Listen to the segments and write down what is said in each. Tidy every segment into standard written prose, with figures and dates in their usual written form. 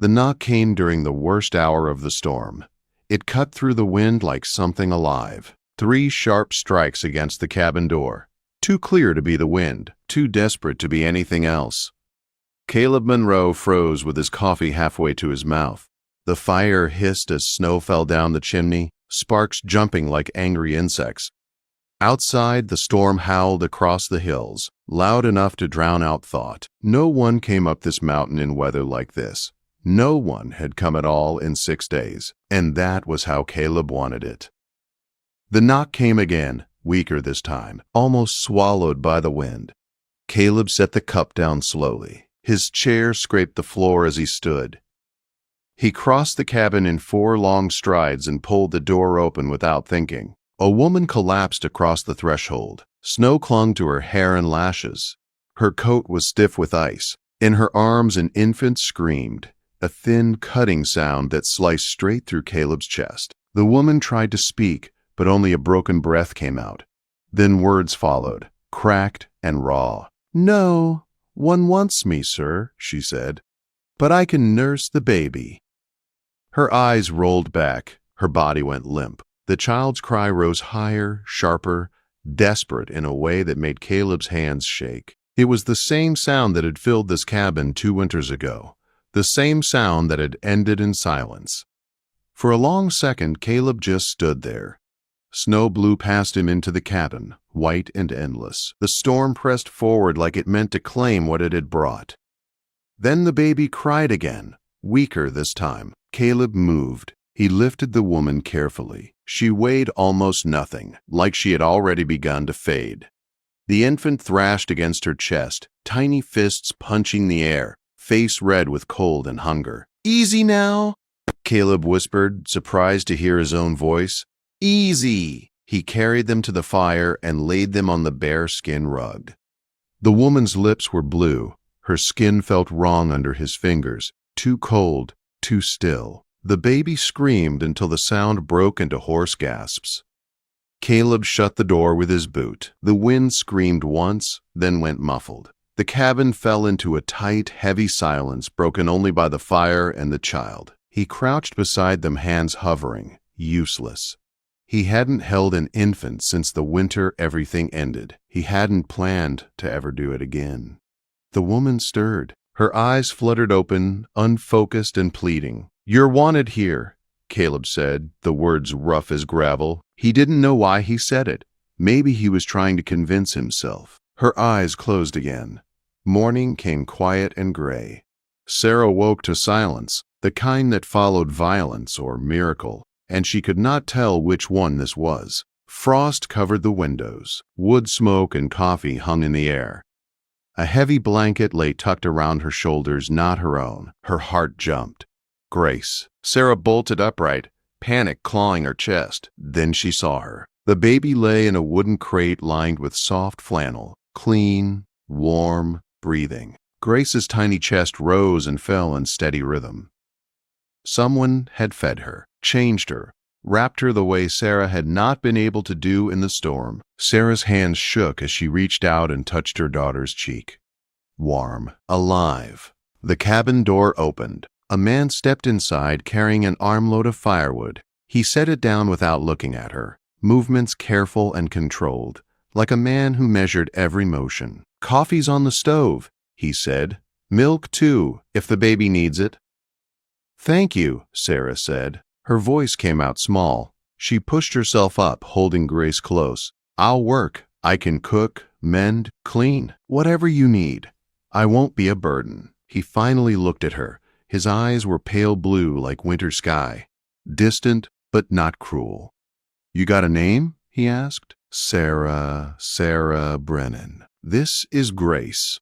The knock came during the worst hour of the storm. It cut through the wind like something alive. 3 sharp strikes against the cabin door. Too clear to be the wind, too desperate to be anything else. Caleb Monroe froze with his coffee halfway to his mouth. The fire hissed as snow fell down the chimney, sparks jumping like angry insects. Outside, the storm howled across the hills, loud enough to drown out thought. No one came up this mountain in weather like this. No one had come at all in 6 days, and that was how Caleb wanted it. The knock came again, weaker this time, almost swallowed by the wind. Caleb set the cup down slowly. His chair scraped the floor as he stood. He crossed the cabin in 4 long strides and pulled the door open without thinking. A woman collapsed across the threshold. Snow clung to her hair and lashes. Her coat was stiff with ice. In her arms, an infant screamed, a thin, cutting sound that sliced straight through Caleb's chest. The woman tried to speak, but only a broken breath came out. Then words followed, cracked and raw. "No one wants me, sir," she said, "but I can nurse the baby." Her eyes rolled back. Her body went limp. The child's cry rose higher, sharper, desperate in a way that made Caleb's hands shake. It was the same sound that had filled this cabin 2 winters ago, the same sound that had ended in silence. For a long second, Caleb just stood there. Snow blew past him into the cabin, white and endless. The storm pressed forward like it meant to claim what it had brought. Then the baby cried again, weaker this time. Caleb moved. He lifted the woman carefully. She weighed almost nothing, like she had already begun to fade. The infant thrashed against her chest, tiny fists punching the air, face red with cold and hunger. "Easy now," Caleb whispered, surprised to hear his own voice. "Easy." He carried them to the fire and laid them on the bare skin rug. The woman's lips were blue. Her skin felt wrong under his fingers, too cold, too still. The baby screamed until the sound broke into hoarse gasps. Caleb shut the door with his boot. The wind screamed once, then went muffled. The cabin fell into a tight, heavy silence broken only by the fire and the child. He crouched beside them, hands hovering, useless. He hadn't held an infant since the winter everything ended. He hadn't planned to ever do it again. The woman stirred. Her eyes fluttered open, unfocused and pleading. "You're wanted here," Caleb said, the words rough as gravel. He didn't know why he said it. Maybe he was trying to convince himself. Her eyes closed again. Morning came quiet and gray. Sarah woke to silence, the kind that followed violence or miracle, and she could not tell which one this was. Frost covered the windows. Wood smoke and coffee hung in the air. A heavy blanket lay tucked around her shoulders, not her own. Her heart jumped. Grace. Sarah bolted upright, panic clawing her chest. Then she saw her. The baby lay in a wooden crate lined with soft flannel, clean, warm, breathing. Grace's tiny chest rose and fell in steady rhythm. Someone had fed her, changed her, wrapped her the way Sarah had not been able to do in the storm. Sarah's hands shook as she reached out and touched her daughter's cheek. Warm, alive. The cabin door opened. A man stepped inside carrying an armload of firewood. He set it down without looking at her, movements careful and controlled, like a man who measured every motion. "Coffee's on the stove," he said. "Milk, too, if the baby needs it." "Thank you," Sarah said. Her voice came out small. She pushed herself up, holding Grace close. "I'll work. I can cook, mend, clean, whatever you need. I won't be a burden." He finally looked at her. His eyes were pale blue like winter sky, distant but not cruel. "You got a name?" he asked. Sarah Brennan. This is Grace."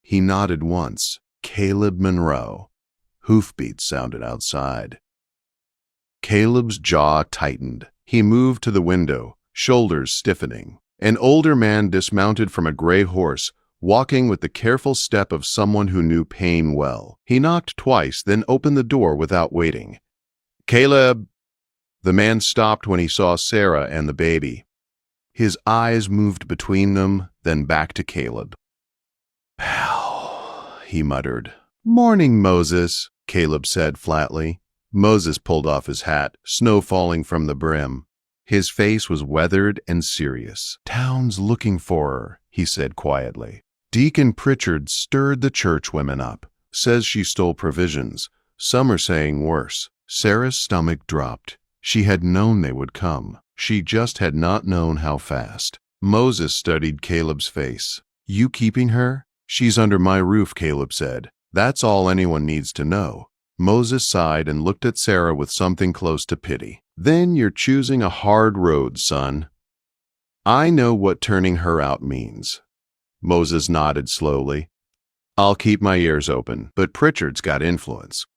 He nodded once. Caleb Monroe. Hoofbeats sounded outside. Caleb's jaw tightened. He moved to the window, shoulders stiffening. An older man dismounted from a gray horse, walking with the careful step of someone who knew pain well. He knocked twice, then opened the door without waiting. "Caleb!" The man stopped when he saw Sarah and the baby. His eyes moved between them, then back to Caleb. "Pal," he muttered. "Morning, Moses." Caleb said flatly. Moses pulled off his hat, snow falling from the brim. His face was weathered and serious. "Town's looking for her," he said quietly. "Deacon Pritchard stirred the churchwomen up. Says she stole provisions. Some are saying worse." Sarah's stomach dropped. She had known they would come. She just had not known how fast. Moses studied Caleb's face. "You keeping her?" "She's under my roof," Caleb said. "That's all anyone needs to know." Moses sighed and looked at Sarah with something close to pity. "Then you're choosing a hard road, son." "I know what turning her out means." Moses nodded slowly. "I'll keep my ears open, but Pritchard's got influence.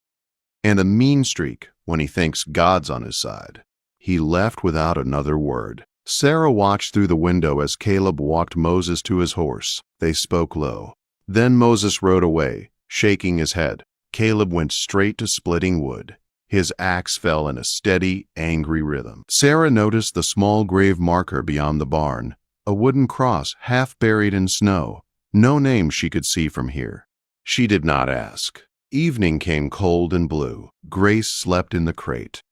And a mean streak when he thinks God's on his side." He left without another word. Sarah watched through the window as Caleb walked Moses to his horse. They spoke low. Then Moses rode away, shaking his head. Caleb went straight to splitting wood. His axe fell in a steady, angry rhythm. Sarah noticed the small grave marker beyond the barn, a wooden cross half buried in snow. No name she could see from here. She did not ask. Evening came cold and blue. Grace slept in the crate.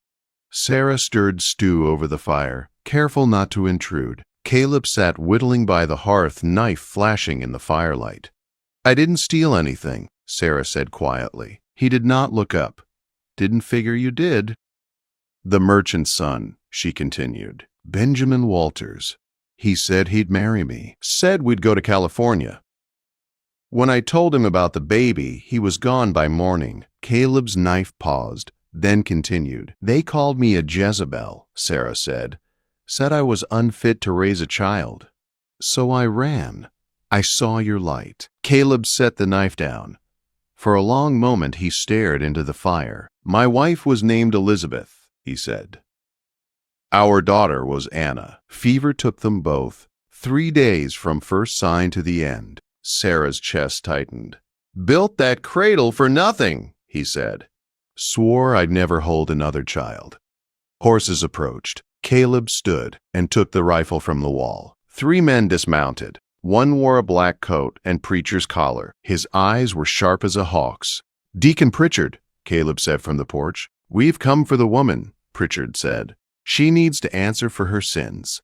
Sarah stirred stew over the fire, careful not to intrude. Caleb sat whittling by the hearth, knife flashing in the firelight. "I didn't steal anything," Sarah said quietly. He did not look up. "Didn't figure you did." "The merchant's son," she continued. "Benjamin Walters. He said he'd marry me. Said we'd go to California. When I told him about the baby, he was gone by morning." Caleb's knife paused, then continued. "They called me a Jezebel," Sarah said. "Said I was unfit to raise a child. So I ran. I saw your light." Caleb set the knife down. For a long moment he stared into the fire. "My wife was named Elizabeth," he said. "Our daughter was Anna. Fever took them both. 3 days from first sign to the end." Sarah's chest tightened. "Built that cradle for nothing," he said. "Swore I'd never hold another child." Horses approached. Caleb stood and took the rifle from the wall. 3 men dismounted. One wore a black coat and preacher's collar. His eyes were sharp as a hawk's. "Deacon Pritchard," Caleb said from the porch. "We've come for the woman," Pritchard said. "She needs to answer for her sins."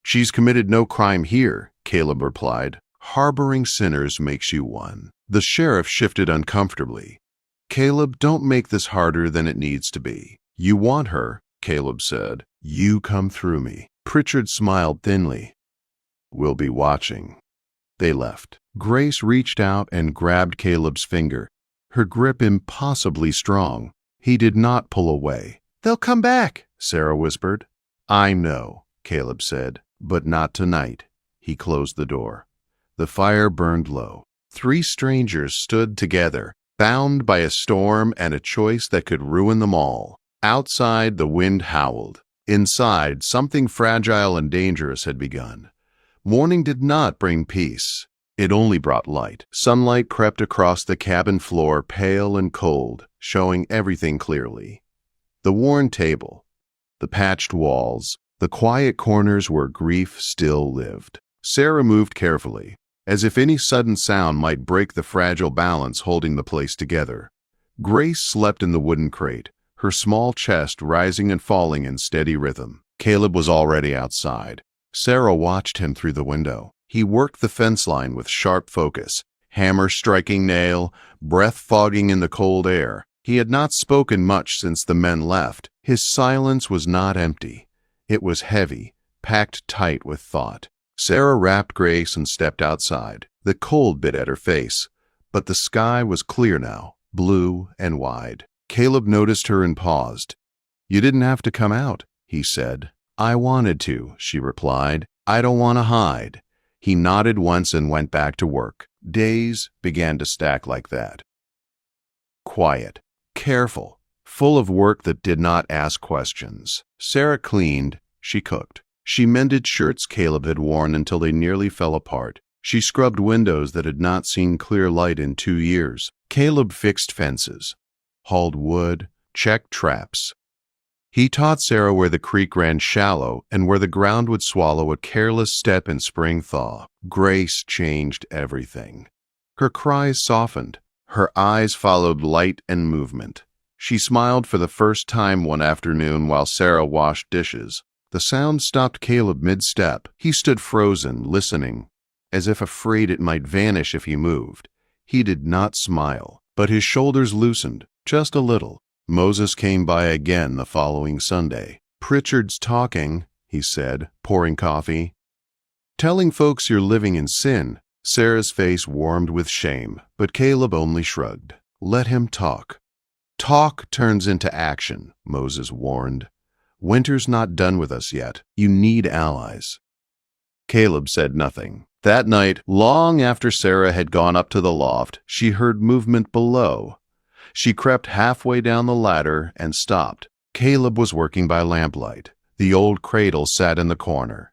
"She's committed no crime here," Caleb replied. "Harboring sinners makes you one." The sheriff shifted uncomfortably. "Caleb, don't make this harder than it needs to be." "You want her," Caleb said. "You come through me." Pritchard smiled thinly. "We'll be watching." They left. Grace reached out and grabbed Caleb's finger, her grip impossibly strong. He did not pull away. "They'll come back," Sarah whispered. "I know," Caleb said, "but not tonight." He closed the door. The fire burned low. 3 strangers stood together, bound by a storm and a choice that could ruin them all. Outside, the wind howled. Inside, something fragile and dangerous had begun. Morning did not bring peace. It only brought light. Sunlight crept across the cabin floor, pale and cold, showing everything clearly. The worn table, the patched walls, the quiet corners where grief still lived. Sarah moved carefully, as if any sudden sound might break the fragile balance holding the place together. Grace slept in the wooden crate, her small chest rising and falling in steady rhythm. Caleb was already outside. Sarah watched him through the window. He worked the fence line with sharp focus, hammer striking nail, breath fogging in the cold air. He had not spoken much since the men left. His silence was not empty. It was heavy, packed tight with thought. Sarah wrapped Grace and stepped outside. The cold bit at her face, but the sky was clear now, blue and wide. Caleb noticed her and paused. "You didn't have to come out," he said. "I wanted to," she replied. "I don't want to hide." He nodded once and went back to work. Days began to stack like that. Quiet, careful, full of work that did not ask questions. Sarah cleaned, she cooked. She mended shirts Caleb had worn until they nearly fell apart. She scrubbed windows that had not seen clear light in 2 years. Caleb fixed fences, hauled wood, checked traps. He taught Sarah where the creek ran shallow and where the ground would swallow a careless step in spring thaw. Grace changed everything. Her cries softened, Her eyes followed light and movement. She smiled for the first time one afternoon while Sarah washed dishes. The sound stopped Caleb mid-step. He stood frozen, listening, as if afraid it might vanish if he moved. He did not smile, but his shoulders loosened, just a little. Moses came by again the following Sunday. "Pritchard's talking," he said, pouring coffee. "Telling folks you're living in sin." Sarah's face warmed with shame, but Caleb only shrugged. "Let him talk." "Talk turns into action," Moses warned. "Winter's not done with us yet. You need allies." Caleb said nothing. That night, long after Sarah had gone up to the loft, she heard movement below. She crept halfway down the ladder and stopped. Caleb was working by lamplight. The old cradle sat in the corner,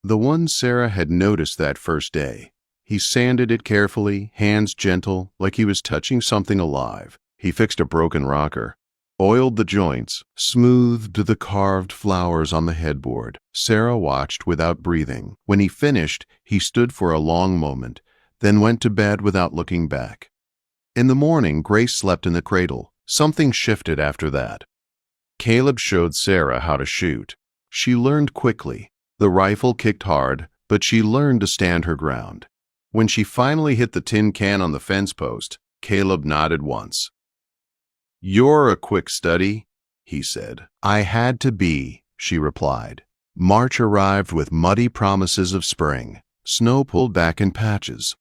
the one Sarah had noticed that first day. He sanded it carefully, hands gentle, like he was touching something alive. He fixed a broken rocker, oiled the joints, smoothed the carved flowers on the headboard. Sarah watched without breathing. When he finished, he stood for a long moment, then went to bed without looking back. In the morning, Grace slept in the cradle. Something shifted after that. Caleb showed Sarah how to shoot. She learned quickly. The rifle kicked hard, but she learned to stand her ground. When she finally hit the tin can on the fence post, Caleb nodded once. "You're a quick study," he said. "I had to be," she replied. March arrived with muddy promises of spring. Snow pulled back in patches.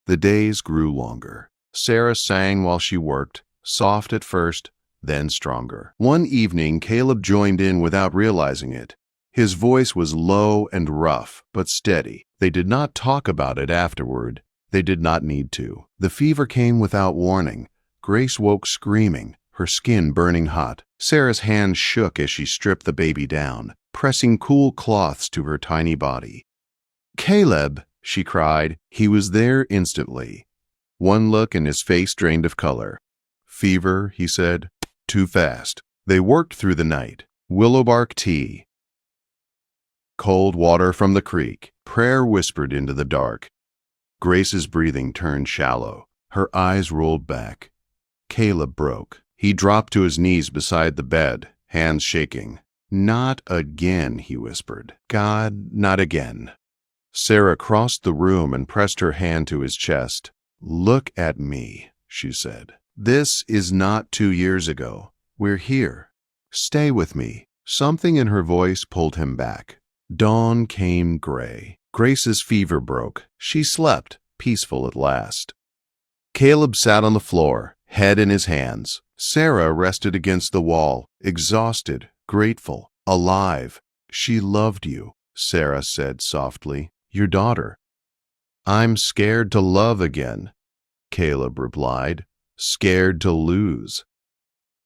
The days grew longer. Sarah sang while she worked, soft at first, then stronger. One evening, Caleb joined in without realizing it. His voice was low and rough, but steady. They did not talk about it afterward. They did not need to. The fever came without warning. Grace woke screaming, her skin burning hot. Sarah's hands shook as she stripped the baby down, pressing cool cloths to her tiny body. "Caleb!" she cried. He was there instantly. One look and his face drained of color. "Fever," he said. "Too fast." They worked through the night. Willow bark tea, cold water from the creek. Prayer whispered into the dark. Grace's breathing turned shallow. Her eyes rolled back. Caleb broke. He dropped to his knees beside the bed, hands shaking. "Not again," he whispered. "God, not again." Sarah crossed the room and pressed her hand to his chest. "Look at me," she said. "This is not 2 years ago. We're here. Stay with me." Something in her voice pulled him back. Dawn came gray. Grace's fever broke. She slept, peaceful at last. Caleb sat on the floor, head in his hands. Sarah rested against the wall, exhausted, grateful, alive. "She loved you," Sarah said softly. "Your daughter." "I'm scared to love again," Caleb replied. "Scared to lose."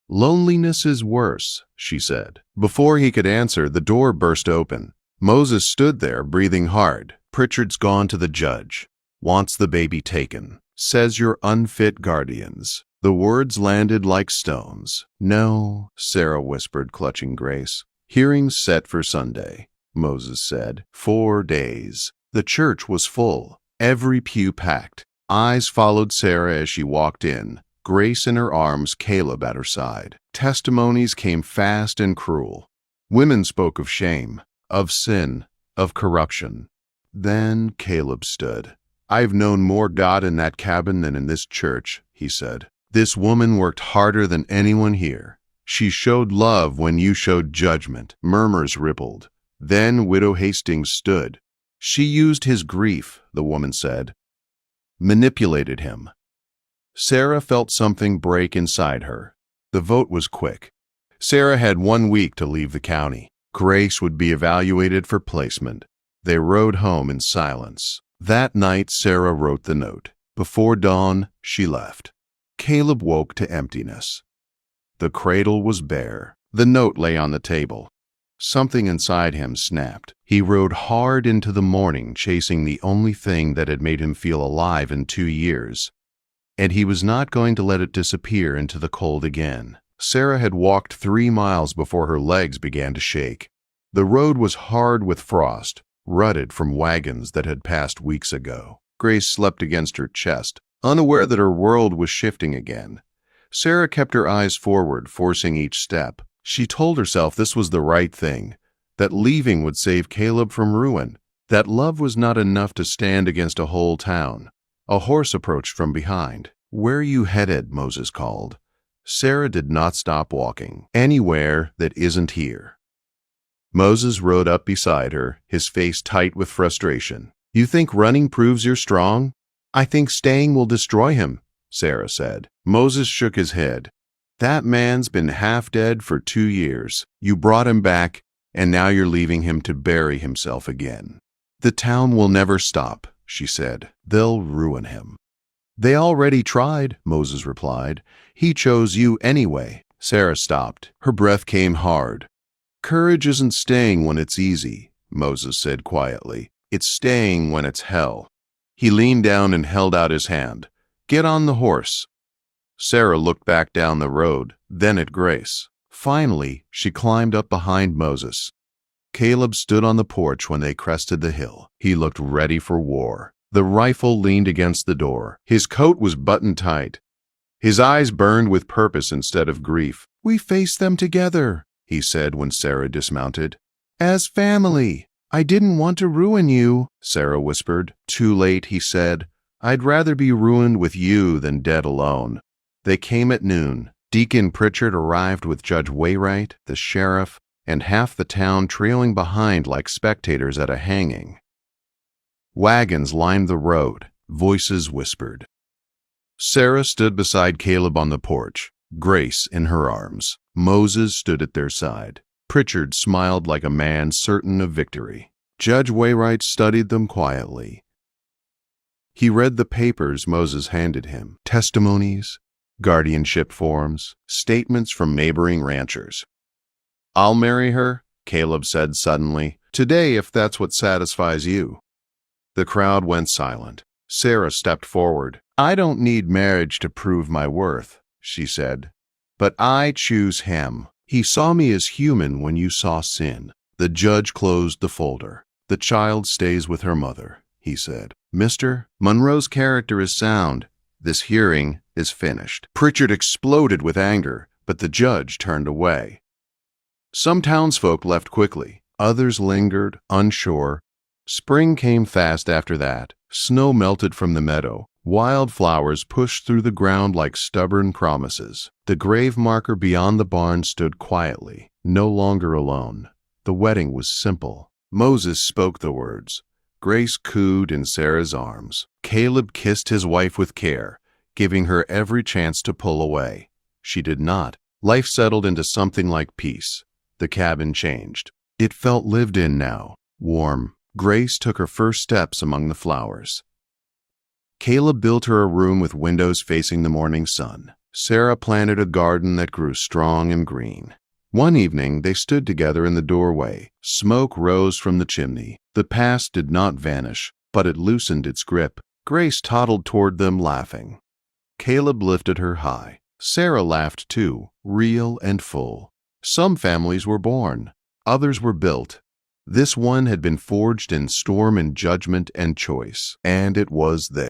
"Loneliness is worse," she said. Before he could answer, the door burst open. Moses stood there, breathing hard. "Pritchard's gone to the judge. Wants the baby taken. Says you're unfit guardians." The words landed like stones. "No," Sarah whispered, clutching Grace. "Hearings set for Sunday," Moses said. 4 days. The church was full, every pew packed. Eyes followed Sarah as she walked in, Grace in her arms, Caleb at her side. Testimonies came fast and cruel. Women spoke of shame, of sin, of corruption. Then Caleb stood. "I've known more God in that cabin than in this church," he said. "This woman worked harder than anyone here. She showed love when you showed judgment." Murmurs rippled. Then Widow Hastings stood. "She used his grief," the woman said. "Manipulated him." Sarah felt something break inside her. The vote was quick. Sarah had 1 week to leave the county. Grace would be evaluated for placement. They rode home in silence. That night, Sarah wrote the note. Before dawn, she left. Caleb woke to emptiness. The cradle was bare. The note lay on the table. Something inside him snapped. He rode hard into the morning, chasing the only thing that had made him feel alive in 2 years. And he was not going to let it disappear into the cold again. Sarah had walked 3 miles before her legs began to shake. The road was hard with frost, rutted from wagons that had passed weeks ago. Grace slept against her chest, unaware that her world was shifting again. Sarah kept her eyes forward, forcing each step. She told herself this was the right thing, that leaving would save Caleb from ruin, that love was not enough to stand against a whole town. A horse approached from behind. "Where are you headed?" Moses called. Sarah did not stop walking. "Anywhere that isn't here." Moses rode up beside her, his face tight with frustration. "You think running proves you're strong? I think staying will destroy him," Sarah said. Moses shook his head. "That man's been half dead for 2 years. You brought him back, and now you're leaving him to bury himself again." "The town will never stop," she said. "They'll ruin him." "They already tried," Moses replied. "He chose you anyway." Sarah stopped. Her breath came hard. "Courage isn't staying when it's easy," Moses said quietly. "It's staying when it's hell." He leaned down and held out his hand. "Get on the horse." Sarah looked back down the road, then at Grace. Finally, she climbed up behind Moses. Caleb stood on the porch when they crested the hill. He looked ready for war. The rifle leaned against the door. His coat was buttoned tight. His eyes burned with purpose instead of grief. "We faced them together," he said when Sarah dismounted. "As family. I didn't want to ruin you," Sarah whispered. "Too late," he said. "I'd rather be ruined with you than dead alone." They came at noon. Deacon Pritchard arrived with Judge Wainwright, the sheriff, and half the town trailing behind like spectators at a hanging. Wagons lined the road. Voices whispered. Sarah stood beside Caleb on the porch, Grace in her arms. Moses stood at their side. Pritchard smiled like a man certain of victory. Judge Wainwright studied them quietly. He read the papers Moses handed him, testimonies, guardianship forms, statements from neighboring ranchers. "I'll marry her," Caleb said suddenly, "today if that's what satisfies you." The crowd went silent. Sarah stepped forward. "I don't need marriage to prove my worth," she said. "But I choose him. He saw me as human when you saw sin." The judge closed the folder. "The child stays with her mother," he said. "Mr. Monroe's character is sound. This hearing is finished." Pritchard exploded with anger, but the judge turned away. Some townsfolk left quickly. Others lingered, unsure. Spring came fast after that. Snow melted from the meadow. Wildflowers pushed through the ground like stubborn promises. The grave marker beyond the barn stood quietly, no longer alone. The wedding was simple. Moses spoke the words. Grace cooed in Sarah's arms. Caleb kissed his wife with care, giving her every chance to pull away. She did not. Life settled into something like peace. The cabin changed. It felt lived in now, warm. Grace took her first steps among the flowers. Caleb built her a room with windows facing the morning sun. Sarah planted a garden that grew strong and green. One evening, they stood together in the doorway. Smoke rose from the chimney. The past did not vanish, but it loosened its grip. Grace toddled toward them, laughing. Caleb lifted her high. Sarah laughed too, real and full. Some families were born. Others were built. This one had been forged in storm and judgment and choice, and it was there.